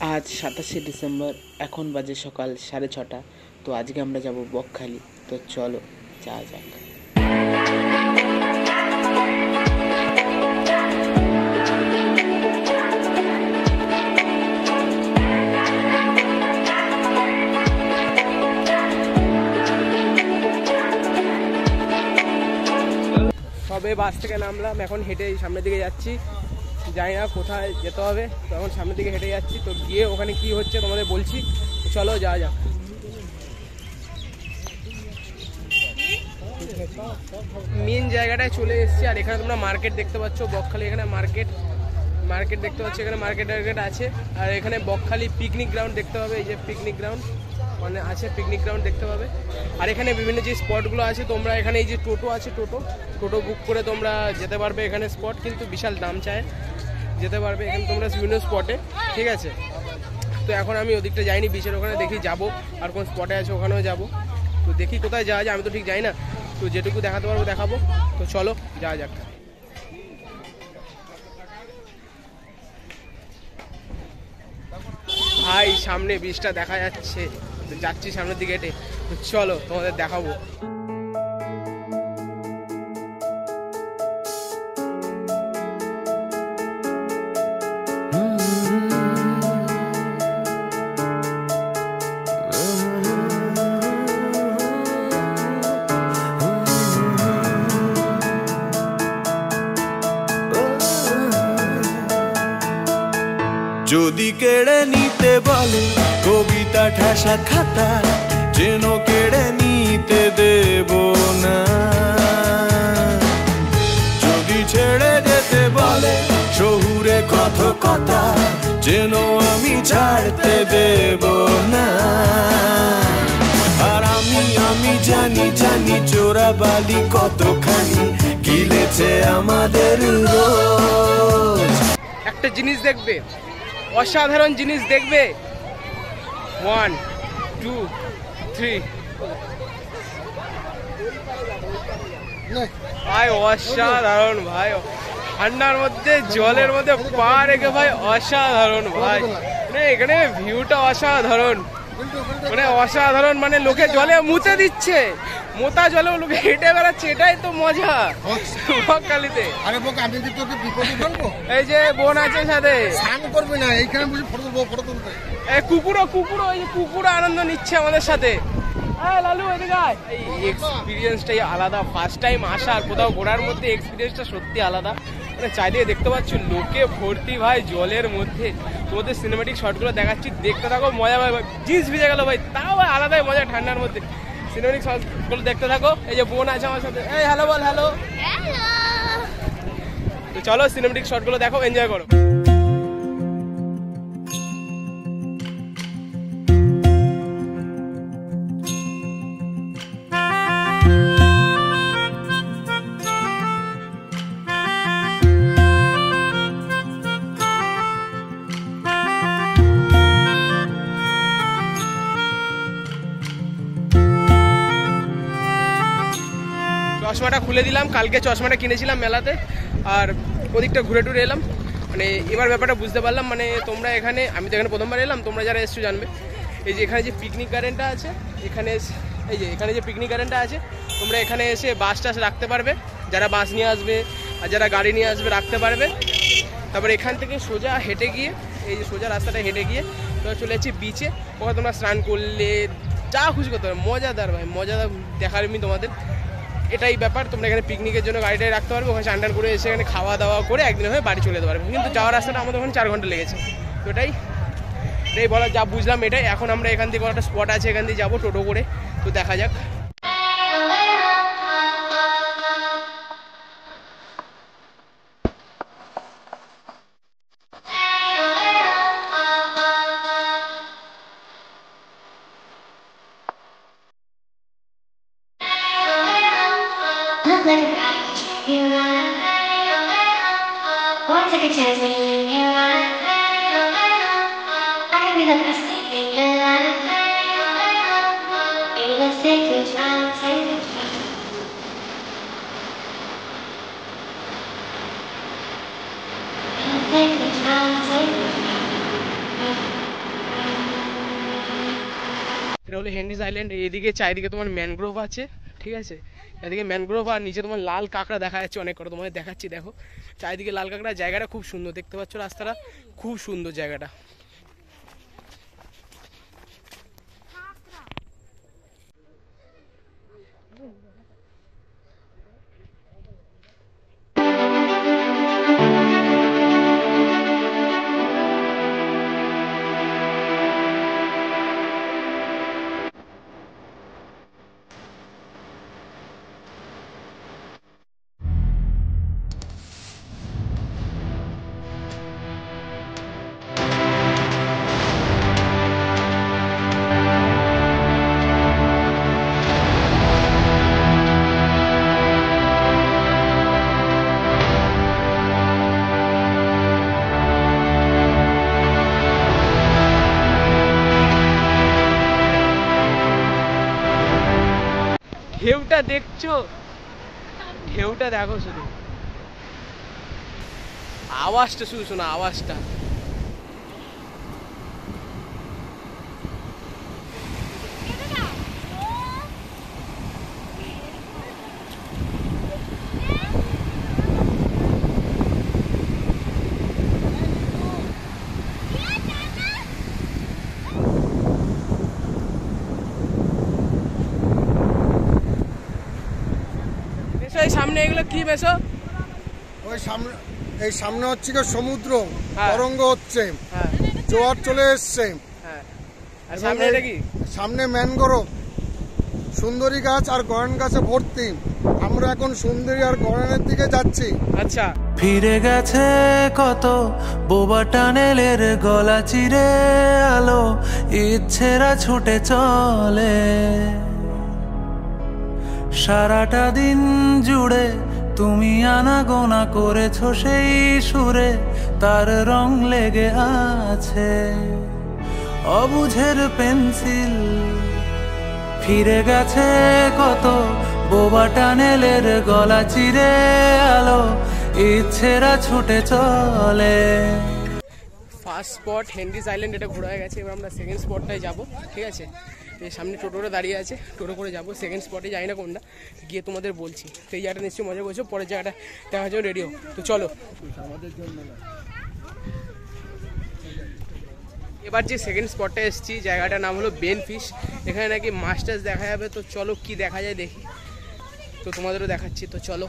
আজ 27শে ডিসেম্বর, এখন বাজে সকাল 6:30। তো আজকে আমরা যাব বকখালি। তো চলো যাওয়া যাক। সবে বাস থেকে নামলাম, এখন হেঁটে সামনের দিকে যাচ্ছি। জানি না কোথায় যেতে হবে, তো এখন সামনের দিকে হেঁটে যাচ্ছি। তো গিয়ে ওখানে কি হচ্ছে তোমাদের বলছি। চলো যাওয়া যাক। মেন জায়গাটায় চলে এসেছি, আর এখানে তোমরা মার্কেট দেখতে পাচ্ছ, বকখালি। এখানে মার্কেট দেখতে পাচ্ছ, এখানে মার্কেট আছে। আর এখানে বকখালি পিকনিক গ্রাউন্ড দেখতে পাবে, এই যে পিকনিক গ্রাউন্ড মানে আছে, পিকনিক গ্রাউন্ড দেখতে পাবে। আর এখানে বিভিন্ন যে স্পটগুলো আছে, তোমরা এখানে এই যে টোটো আছে, টোটো বুক করে তোমরা যেতে পারবে। এখানে স্পট কিন্তু বিশাল দাম চায়, যেতে পারবে এখানে তোমরা বিভিন্ন স্পটে, ঠিক আছে। তো এখন আমি ওদিকটা যাইনি, বিচের ওখানে দেখি যাব, আর কোন স্পটে আছে ওখানেও যাব। তো দেখি কোথায় যাওয়া যায়, আমি তো ঠিক যাই না। তো যেটুকু দেখাতে পারবো দেখাবো। তো চলো যাওয়া যাক। ভাই সামনে বীজটা দেখা যাচ্ছে, যাচ্ছি সামনের দিকে হেঁটে। তো চলো তোমাদের দেখাবো। যদি কেড়ে নিতে বলে কবিতা ঠাসা খাতা, যেন কেড়ে নিতে দেব না। যদি ছেড়ে যেতে বলে শহুরে কথকতা, যেন আমি ছাড়তে দেব না। আর আমি জানি চোরাবালি কতখানি গিলেছে আমাদের রোজ। একটা জিনিস দেখবে, অসাধারণ জিনিস দেখবে। 1 2 3 ভাই অসাধারণ ভাই, ঠান্ডার মধ্যে জলের মধ্যে পা রেখে ভাই অসাধারণ ভাই। মানে এখানে ভিউটা অসাধারণ, মানে অসাধারণ। মানে লোকে জলে মুতে দিচ্ছে, মোতা জলেও লোকে হেঁটে বেড়াচ্ছে, এটাই তো মজা বকখালিতে। আরে বোকা, আমি কি তোকে বিপদে ফেলবো? এই যে বোন আছে সাথে, স্নান করবি না, এইখানে বসে ফটো তুলতে। কুকুরও এই কুকুরও আনন্দ নিচ্ছে আমাদের সাথে। লালু এদিকে আয়। এই এক্সপিরিয়েন্সটাই আলাদা, ফার্স্ট টাইম আসা কোথাও ঘোরার মধ্যে এক্সপিরিয়েন্সটা সত্যি আলাদা। মানে চারিদিকে দেখতে পাচ্ছ লোকে ভর্তি ভাই জলের মধ্যে। তোমাদের সিনেমেটিক শটগুলো দেখাচ্ছি, দেখতে থাকো, মজা ভাই। জিন্স ভিজে গেল ভাই, তাও ভাই আলাদাই মজা ঠান্ডার মধ্যে। সিনেমেটিক শটগুলো দেখতে থাকো। এই যে বোন আছে আমার সাথে, এই হ্যালো বল, হ্যালো। তো চলো সিনেমেটিক শটগুলো দেখো, এনজয় করো। চশমাটা খুলে দিলাম, কালকে চশমাটা কিনেছিলাম মেলাতে, আর ওদিকটা ঘুরে টুরে এলাম। মানে এবার ব্যাপারটা বুঝতে পারলাম। মানে তোমরা এখানে, আমি তো এখানে প্রথমবার এলাম, তোমরা যারা এসছো জানবে। এই যে এখানে যে পিকনিক গার্ডেনটা আছে, এখানে যে পিকনিক গার্ডেনটা আছে, তোমরা এখানে এসে বাস টাস রাখতে পারবে। যারা বাস নিয়ে আসবে আর যারা গাড়ি নিয়ে আসবে রাখতে পারবে। তারপরে এখান থেকে সোজা হেঁটে গিয়ে, এই যে সোজা রাস্তাটা হেঁটে গিয়ে তোমরা চলে যাচ্ছি বিচে। ওখানে তোমরা স্নান করলে যা খুশি করতে পারবে, মজাদার ভাই, মজাদার দেখার আমি তোমাদের। এটাই ব্যাপার, তোমরা এখানে পিকনিকের জন্য গাড়িটাই রাখতে পারবে, ওখানে চান টান করে এসে এখানে খাওয়া দাওয়া করে একদিন হয়ে বাড়ি চলে যেতে পারবে। কিন্তু যাওয়ার রাস্তাটা আমাদের ওখানে 4 ঘন্টা লেগেছে। তো এটাই বলা যা বুঝলাম এটাই। এখন আমরা এখান থেকে একটা স্পট আছে, এখান দিয়ে যাবো টোটো করে। তো দেখা যাক। Take a chance when you're in your life. I can be the best thing in your life. Baby, let's take a drive, take a drive. Take a drive, take a drive. এটা হলো Henry's island. এদিকে চারিদিকে তোমার mangrove আছে, ঠিক আছে, এদিকে mangrove আর নিচে তোমার লাল কাঁকড়া দেখা যাচ্ছে অনেক কটা, তোমাদের দেখাচ্ছি দেখো চারিদিকে লাল কাঁকড়া। জায়গাটা খুব সুন্দর, দেখতে পাচ্ছ রাস্তাটা খুব সুন্দর জায়গাটা। ঢেউটা দেখছো, ঢেউটা দেখো, শুধু আওয়াজটা শুধু শোনো, আওয়াজটা। সামনে এগুলো কি বেশো? ওই সামনে, এই সামনে হচ্ছে কি সমুদ্র, হ্যাঁ। তরঙ্গ হচ্ছে, হ্যাঁ জোয়ার চলে এসছে। হ্যাঁ। আর সামনে এটা কি? সামনে ম্যানগ্রোভ, সুন্দরী গাছ আর গয়ন গাছে ভর্তি। আমরা এখন সুন্দরী আর গয়নের দিকে যাচ্ছি। আচ্ছা, ফিরে গেছে কত বোবা টানেলের গলা চিরে আলো, ইচ্ছেরা ছুটে চলে সারাটা দিন জুড়ে। তুমি আনাগোনা করেছো সেই সুরে, তার রং লেগে আছে অবুঝের পেন্সিল। ফিরে গেছে কত বোবা টানেলের গলা চিরে আলো, ইচ্ছেরা ছুটে চলে। ফার্স্ট স্পট হেনরিজ আইল্যান্ড, এটা ঘোরা হয়ে গেছে। এবার আমরা সেকেন্ড স্পটটায় যাবো, ঠিক আছে। এই সামনে টোটোটা দাঁড়িয়ে আছে, টোটো করে যাবো সেকেন্ড স্পটে, যাই না কোনটা, গিয়ে তোমাদের বলছি। তো এই জায়গাটা নিশ্চয়ই মজা করছো, পরের জায়গাটা দেখার জন্য রেডি হো। তো চলো, এবার যে সেকেন্ড স্পটটা এসেছি, জায়গাটার নাম হলো বেন ফিশ। এখানে নাকি মাছ টাছ দেখা যাবে। তো চলো কি দেখা যায় দেখি, তো তোমাদেরও দেখাচ্ছি। তো চলো,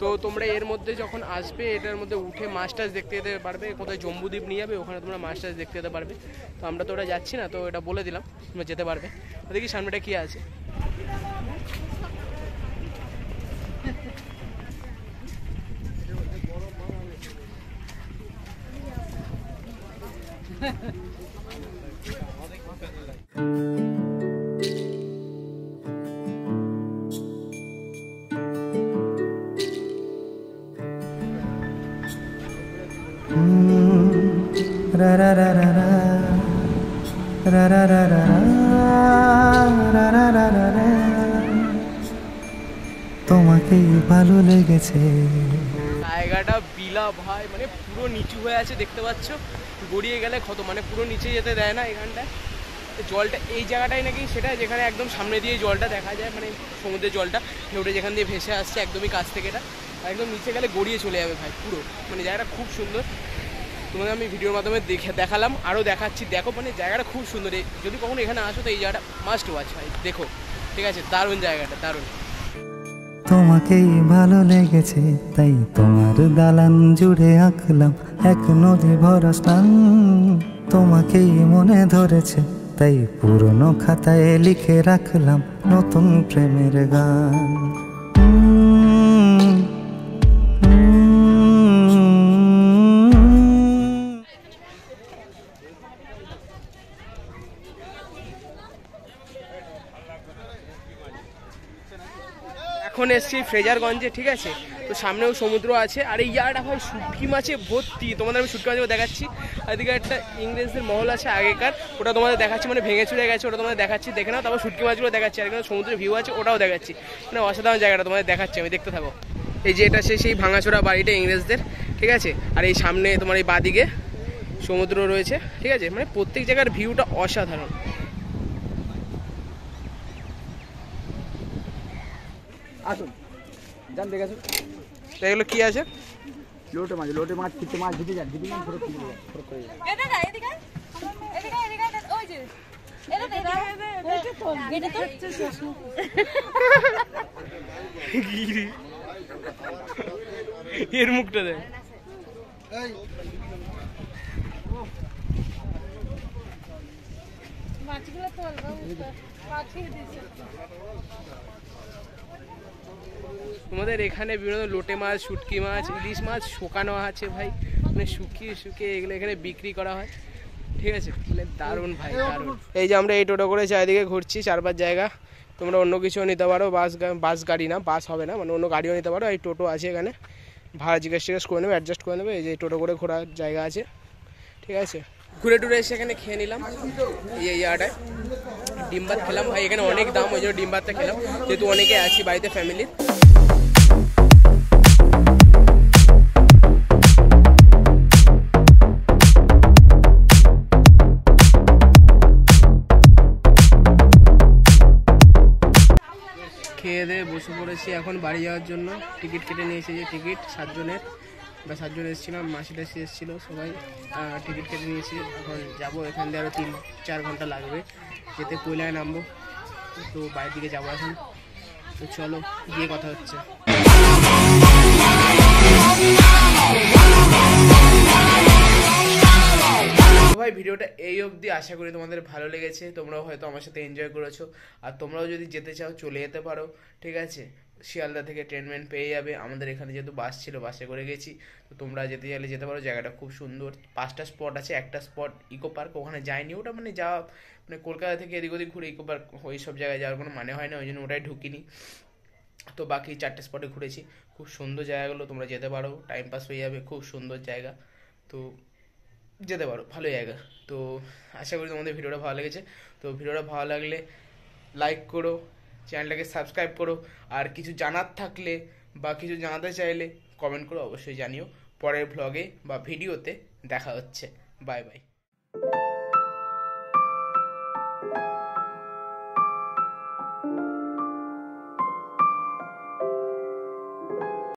তো তোমরা এর মধ্যে যখন আসবে, এটার মধ্যে উঠে মাছ টাছ দেখতে যেতে পারবে। কোথায় জম্বুদ্বীপ নিয়ে যাবে, ওখানে তোমরা মাছ টাছ দেখতে যেতে পারবে। তো আমরা তো ওটা যাচ্ছি না, তো এটা বলে দিলাম তোমরা যেতে পারবে। দেখি সামনেটা কি আছে। রা রা রা রা রা রা রা রা রা রা রা রা রা রা। তোমাকেই ভালো লেগেছে। জায়গাটা বিলা ভাই, মানে পুরো নিচু হয়ে আছে, দেখতে পাচ্ছ। গড়িয়ে গেলে ক্ষত, মানে পুরো নিচে যেতে দেয় না এখানটায়। জলটা এই জায়গাটাই নাকি সেটা, যেখানে একদম সামনে দিয়ে জলটা দেখা যায়, মানে সমুদ্রের জলটা ঢেউটা যেখান দিয়ে ভেসে আসছে একদমই কাছ থেকে। এটা একদম নিচে গেলে গড়িয়ে চলে যাবে ভাই পুরো। মানে জায়গাটা খুব সুন্দর, তোমাদের আমি ভিডিওর মাধ্যমে দেখালাম, আরও দেখাচ্ছি। দেখো মানে জায়গাটা খুব সুন্দর। যদি কখনো এখানে আসো তো এই জায়গাটা মাস্ট ওয়াচ ভাই, দেখো, ঠিক আছে। দারুণ জায়গাটা, দারুণ। তোমাকেই ভালো লেগেছে তাই তোমার দালান জুড়ে আঁকলাম এক নদী ভরা স্থান। তোমাকেই মনে ধরেছে তাই পুরনো খাতায় লিখে রাখলাম নতুন প্রেমের গান। এখন এসছি ফ্রেজারগঞ্জে, ঠিক আছে। তো সামনেও সমুদ্র আছে, আর এই জায়গাটা ভাই শুটকি মাছে ভর্তি। তোমাদের আমি শুটকি মাছ দেখাচ্ছি। আর এদিকে একটা ইংরেজদের মহল আছে আগেকার, ওটা তোমাদের দেখাচ্ছি, মানে ভেঙে চুরে গেছে, ওটা তোমাদের দেখাচ্ছি, দেখে নাও। তারপর শুটকি মাছগুলো দেখাচ্ছি, আর এখানে সমুদ্রের ভিউ আছে, ওটাও দেখাচ্ছি। মানে অসাধারণ জায়গাটা তোমাদের দেখাচ্ছি, আমি দেখতে থাকো। এই যে এটা সেই ভাঙাচোরা বাড়িটা ইংরেজদের, ঠিক আছে। আর এই সামনে তোমার এই বাদিকে সমুদ্র রয়েছে, ঠিক আছে। মানে প্রত্যেক জায়গার ভিউটা অসাধারণ। আসুন যান দেখে আসুন। তো এগুলো কি আছে? লোটে মাছ ছিটতে মাছ ঝিটে যান ফেরত করে যান। এর মুখটা দেখ। তোমাদের এখানে বিভিন্ন লোটে মাছ, শুটকি মাছ, ইলিশ মাছ শুকানো আছে ভাই, মানে শুকিয়ে এগুলো এখানে বিক্রি করা হয়, ঠিক আছে। মানে দারুণ ভাই, দারুণ। এই যে আমরা এই টোটো করে চারিদিকে ঘুরছি, 4-5 জায়গা। তোমরা অন্য কিছুও নিতে পারো, বাস গাড়ি না, বাস হবে না, মানে অন্য গাড়িও নিতে পারো। এই টোটো আছে এখানে, ভাড়া জিজ্ঞেস করে নেবে, অ্যাডজাস্ট করে নেবে। এই যে টোটো করে ঘোরার জায়গা আছে, ঠিক আছে। ঘুরে টুরে এসে এখানে খেয়ে নিলাম এই জায়গাটায়। ডিম ভাত খেলাম ভাই, এখানে অনেক দাম, ওই জন্য ডিম ভাতটা খেলাম, যেহেতু অনেকে আছি বাড়িতে ফ্যামিলির। খেয়ে দিয়ে বসে পড়েছি এখন বাড়ি যাওয়ার জন্য। টিকিট কেটে নিয়েছি, যে টিকিট 7 জনের, বা 7 জন এসেছিলাম, মাসি টাসি এসেছিলো সবাই। টিকিট কেটে নিয়েছি, এখন যাবো। এখান দিয়ে আরও 3-4 ঘন্টা লাগবে যেতে, কোয়লায় নামবো। তো বাইরের দিকে যাবো এখন। তো চলো গিয়ে কথা হচ্ছে। ভাই ভিডিওটা এই অবধি, আশা করি তোমাদের ভালো লেগেছে, তোমরাও হয়তো আমার সাথে এনজয় করেছো। আর তোমরাও যদি যেতে চাও চলে যেতে পারো, ঠিক আছে। শিয়ালদা থেকে ট্রেন পেয়ে যাবে। আমাদের এখানে যেহেতু বাস ছিল, বাসে করে গেছি। তো তোমরা যেতে চাইলে যেতে পারো, জায়গাটা খুব সুন্দর। 5টা স্পট আছে, একটা স্পট ইকো পার্ক, ওখানে যাইনি। ওটা মানে যাওয়া, মানে কলকাতা থেকে এদিক ওদিক ঘুরে ইকো পার্ক ওই সব জায়গায় যাওয়ার কোনো মানে হয় না, ওই জন্য ওটাই ঢুকিনি। তো বাকি 4টে স্পটে ঘুরেছি, খুব সুন্দর জায়গাগুলো, তোমরা যেতে পারো, টাইম পাস হয়ে যাবে, খুব সুন্দর জায়গা। তো যেতে পারো, ভালো জায়গা। তো আশা করি তোমাদের ভিডিওটা ভালো লেগেছে। তো ভিডিওটা ভালো লাগলে লাইক করো, চ্যানেলটাকে সাবস্ক্রাইব করো। আর কিছু জানার থাকলে বা কিছু জানাতে চাইলে কমেন্ট করো, অবশ্যই জানিও। পরের ভ্লগে বা ভিডিওতে দেখা হচ্ছে। Bye bye.